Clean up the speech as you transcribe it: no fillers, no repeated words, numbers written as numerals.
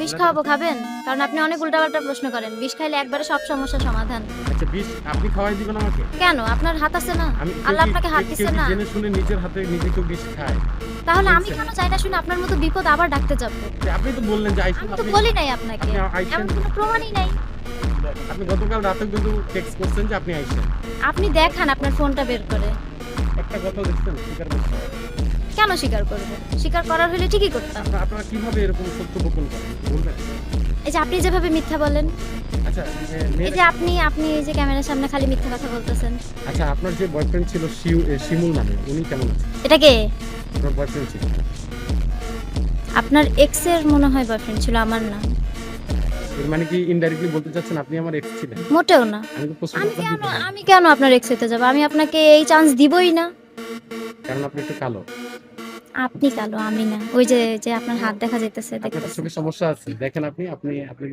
বিষ খাওয়াবো, খাবেন? কারণ আপনি অনেক উল্টাপাল্টা প্রশ্ন করেন। বিষ খাইলে একবারে সব সমস্যার সমাধান। আচ্ছা বিষ আপনি খাওয়াই দিবেন আমাকে? কেন? আপনার হাত আছে না? আমি আল্লাহ আপনাকে হাত কেউ দিছে কি না? জেনে শুনে নিজের হাতে নিজে কেউ বিষ খায়? তাহলে আমি বলছেন। কেন চাই না শুনে আপনার মতো বিপদ আবার ডাকতে যাবো? আপনি তো বললেন যে আইসেন আমি তো আপনি বলি নাই আপনাকে। আপনি আইসেন। এমন কোনো প্রমাণই নাই। আপনি গতকাল রাতেও কিন্তু টেক্সট করছেন যে আপনি আইসেন। আপনি দেখান আপনার ফোনটা বের করে। একটা কথা দেখছেন স্বীকার করছেন। কেন স্বীকার করব? স্বীকার করার হলে ঠিকই করতাম। আপনারা কিভাবে এরকম সত্য গোপন করেন বলবেন? এই যে আপনি যেভাবে মিথ্যা বলেন, আচ্ছা এই মেয়ের যে আপনি এই যে ক্যামেরার সামনে খালি মিথ্যা কথা বলতেছেন। আচ্ছা আপনার যে বয়ফ্রেন্ড ছিল শিমুল নামে উনি কেমন আছে? এটা কে? আপনার বয়ফ্রেন্ড ছিল। আপনার এক্স এর মনে হয় বয়ফ্রেন্ড ছিল, আমার না। এর মানে কি ইনডাইরেক্টলি বলতে চাচ্ছেন আপনি আমার এক্স ছিলেন? মোটেও না। আমি তো প্রশ্ন আমি কেন আপনার এক্স হতে যাব? আমি আপনাকে এই চান্স দিবই না। কারণ আপনি একটু কালো। আপনি কালো, আমি না। ওই যে আপনার হাত দেখা যাইতেছে, আপনার তো দেখতেছেন। চোখে সমস্যা আছে। দেখেন আপনি আপনি আপনি